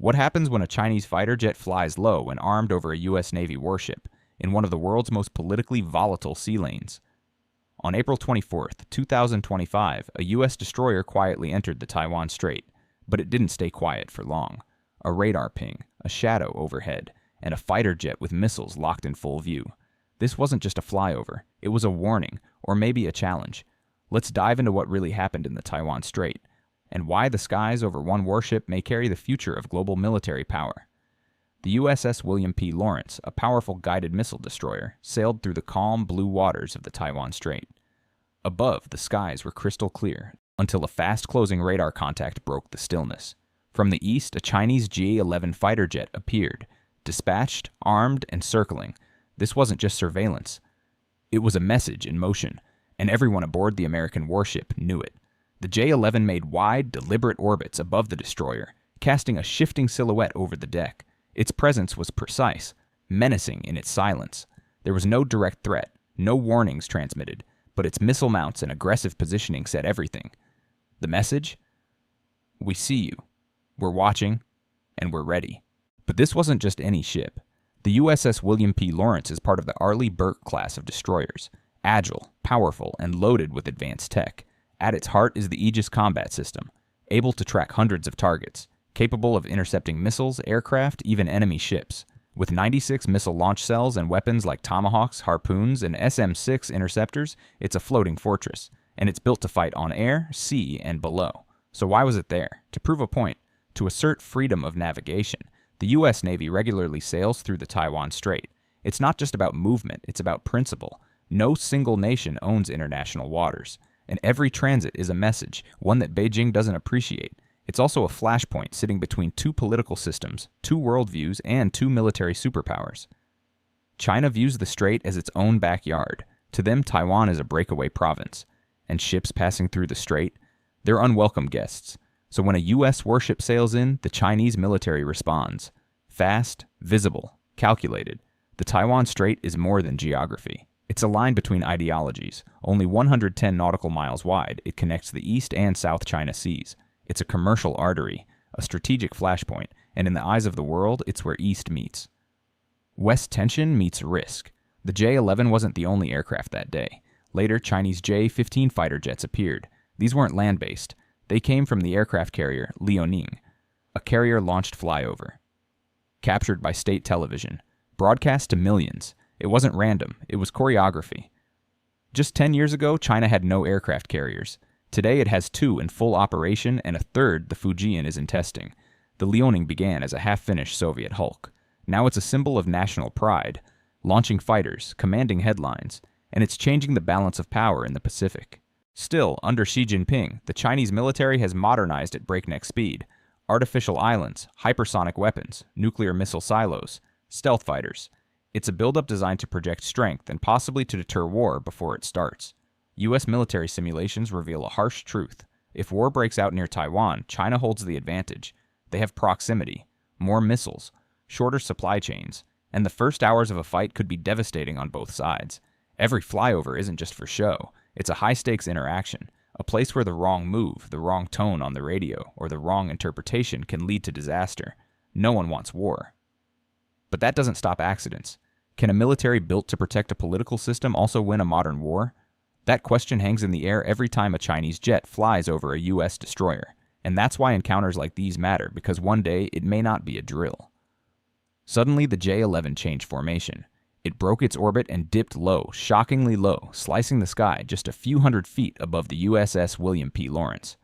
What happens when a Chinese fighter jet flies low and armed over a U.S. Navy warship in one of the world's most politically volatile sea lanes? On April 24, 2025, a U.S. destroyer quietly entered the Taiwan Strait, but it didn't stay quiet for long. A radar ping, a shadow overhead, and a fighter jet with missiles locked in full view. This wasn't just a flyover, it was a warning, or maybe a challenge. Let's dive into what really happened in the Taiwan Strait, and why the skies over one warship may carry the future of global military power. The USS William P. Lawrence, a powerful guided missile destroyer, sailed through the calm blue waters of the Taiwan Strait. Above, the skies were crystal clear, until a fast-closing radar contact broke the stillness. From the east, a Chinese J-11 fighter jet appeared, dispatched, armed, and circling. This wasn't just surveillance. It was a message in motion, and everyone aboard the American warship knew it. The J-11 made wide, deliberate orbits above the destroyer, casting a shifting silhouette over the deck. Its presence was precise, menacing in its silence. There was no direct threat, no warnings transmitted, but its missile mounts and aggressive positioning said everything. The message? We see you. We're watching, and we're ready. But this wasn't just any ship. The USS William P. Lawrence is part of the Arleigh Burke class of destroyers, agile, powerful, and loaded with advanced tech. At its heart is the Aegis combat system, able to track hundreds of targets, capable of intercepting missiles, aircraft, even enemy ships. With 96 missile launch cells and weapons like Tomahawks, Harpoons, and SM-6 interceptors, it's a floating fortress, and it's built to fight on air, sea, and below. So why was it there? To prove a point, to assert freedom of navigation. The U.S. Navy regularly sails through the Taiwan Strait. It's not just about movement, it's about principle. No single nation owns international waters, and every transit is a message, one that Beijing doesn't appreciate. It's also a flashpoint sitting between two political systems, two worldviews, and two military superpowers. China views the strait as its own backyard. To them, Taiwan is a breakaway province, and ships passing through the strait, they're unwelcome guests. So when a U.S. warship sails in, the Chinese military responds. Fast, visible, calculated. The Taiwan Strait is more than geography. It's a line between ideologies. Only 110 nautical miles wide, it connects the East and South China Seas. It's a commercial artery, a strategic flashpoint, and in the eyes of the world, it's where East meets. West tension meets risk. The J-11 wasn't the only aircraft that day. Later, Chinese J-15 fighter jets appeared. These weren't land-based. They came from the aircraft carrier Liaoning, a carrier-launched flyover. Captured by state television, broadcast to millions. It wasn't random, it was choreography. Just 10 years ago, China had no aircraft carriers. Today it has 2 in full operation, and a third, the Fujian, is in testing. The Liaoning began as a half-finished Soviet Hulk. Now it's a symbol of national pride, launching fighters, commanding headlines, and it's changing the balance of power in the Pacific. Still, under Xi Jinping, the Chinese military has modernized at breakneck speed. Artificial islands, hypersonic weapons, nuclear missile silos, stealth fighters. It's a buildup designed to project strength and possibly to deter war before it starts. U.S. military simulations reveal a harsh truth. If war breaks out near Taiwan, China holds the advantage. They have proximity, more missiles, shorter supply chains, and the first hours of a fight could be devastating on both sides. Every flyover isn't just for show. It's a high-stakes interaction, a place where the wrong move, the wrong tone on the radio, or the wrong interpretation can lead to disaster. No one wants war. But that doesn't stop accidents. Can a military built to protect a political system also win a modern war? That question hangs in the air every time a Chinese jet flies over a U.S. destroyer. And that's why encounters like these matter, because one day it may not be a drill. Suddenly, the J-11 changed formation. It broke its orbit and dipped low, shockingly low, slicing the sky just a few hundred feet above the USS William P. Lawrence.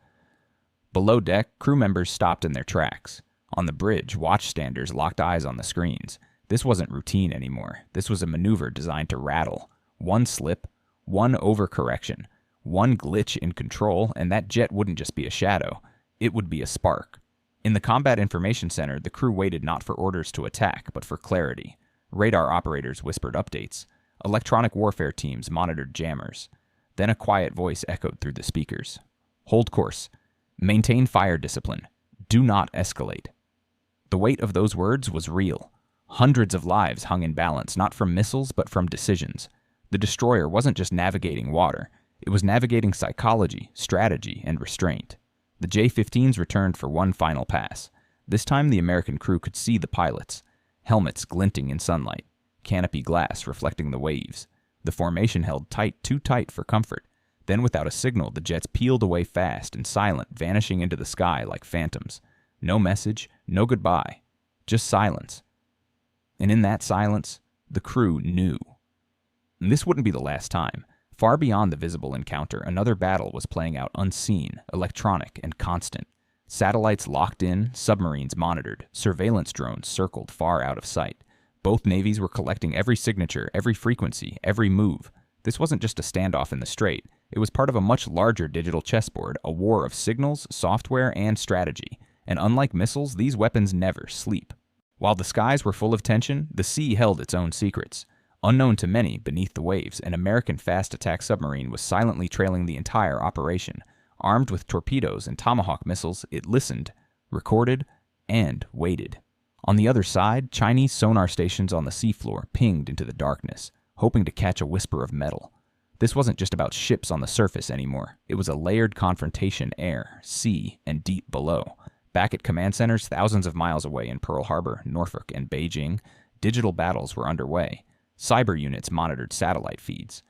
Below deck, crew members stopped in their tracks. On the bridge, watchstanders locked eyes on the screens. This wasn't routine anymore. This was a maneuver designed to rattle. One slip, one overcorrection, one glitch in control, and that jet wouldn't just be a shadow. It would be a spark. In the Combat Information Center, the crew waited not for orders to attack, but for clarity. Radar operators whispered updates. Electronic warfare teams monitored jammers. Then a quiet voice echoed through the speakers. Hold course. Maintain fire discipline. Do not escalate. The weight of those words was real. Hundreds of lives hung in balance, not from missiles, but from decisions. The destroyer wasn't just navigating water. It was navigating psychology, strategy, and restraint. The J-15s returned for one final pass. This time the American crew could see the pilots, helmets glinting in sunlight, canopy glass reflecting the waves. The formation held tight, too tight for comfort. Then without a signal, the jets peeled away fast and silent, vanishing into the sky like phantoms. No message, no goodbye, just silence. And in that silence, the crew knew. And this wouldn't be the last time. Far beyond the visible encounter, another battle was playing out unseen, electronic, and constant. Satellites locked in, submarines monitored, surveillance drones circled far out of sight. Both navies were collecting every signature, every frequency, every move. This wasn't just a standoff in the Strait. It was part of a much larger digital chessboard, a war of signals, software, and strategy. And unlike missiles, these weapons never sleep. While the skies were full of tension, the sea held its own secrets. Unknown to many, beneath the waves, an American fast attack submarine was silently trailing the entire operation. Armed with torpedoes and Tomahawk missiles, it listened, recorded, and waited. On the other side, Chinese sonar stations on the seafloor pinged into the darkness, hoping to catch a whisper of metal. This wasn't just about ships on the surface anymore. It was a layered confrontation air, sea, and deep below. Back at command centers thousands of miles away in Pearl Harbor, Norfolk, and Beijing, digital battles were underway. Cyber units monitored satellite feeds.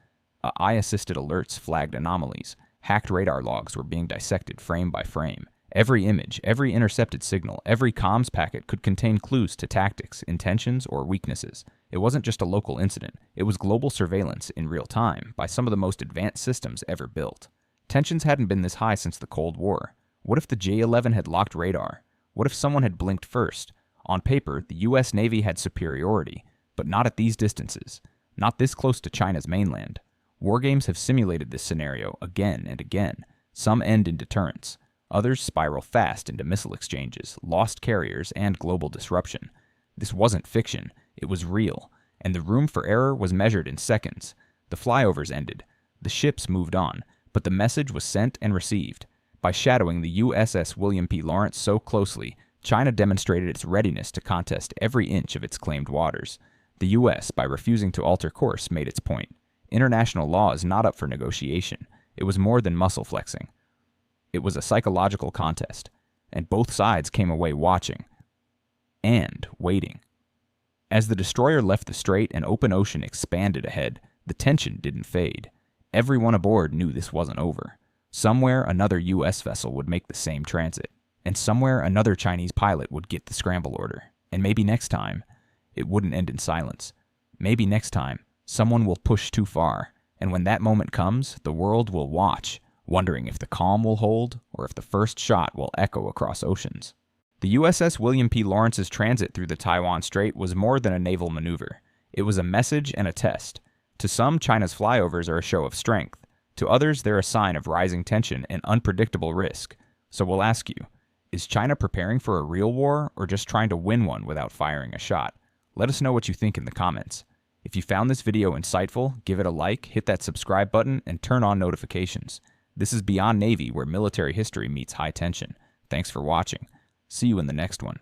AI-assisted alerts flagged anomalies. Hacked radar logs were being dissected frame by frame. Every image, every intercepted signal, every comms packet could contain clues to tactics, intentions, or weaknesses. It wasn't just a local incident. It was global surveillance in real time by some of the most advanced systems ever built. Tensions hadn't been this high since the Cold War. What if the J-11 had locked radar? What if someone had blinked first? On paper, the U.S. Navy had superiority, but not at these distances. Not this close to China's mainland. War games have simulated this scenario again and again. Some end in deterrence. Others spiral fast into missile exchanges, lost carriers, and global disruption. This wasn't fiction. It was real. And the room for error was measured in seconds. The flyovers ended. The ships moved on. But the message was sent and received. By shadowing the USS William P. Lawrence so closely, China demonstrated its readiness to contest every inch of its claimed waters. The U.S., by refusing to alter course, made its point. International law is not up for negotiation. It was more than muscle flexing. It was a psychological contest, and both sides came away watching and waiting. As the destroyer left the strait and open ocean expanded ahead, the tension didn't fade. Everyone aboard knew this wasn't over. Somewhere another U.S. vessel would make the same transit, and somewhere another Chinese pilot would get the scramble order. And maybe next time, it wouldn't end in silence. Maybe next time, someone will push too far, and when that moment comes, the world will watch, wondering if the calm will hold or if the first shot will echo across oceans. The USS William P. Lawrence's transit through the Taiwan Strait was more than a naval maneuver. It was a message and a test. To some, China's flyovers are a show of strength. To others, they're a sign of rising tension and unpredictable risk. So we'll ask you, is China preparing for a real war or just trying to win one without firing a shot? Let us know what you think in the comments. If you found this video insightful, give it a like, hit that subscribe button, and turn on notifications. This is Beyond Navy, where military history meets high tension. Thanks for watching. See you in the next one.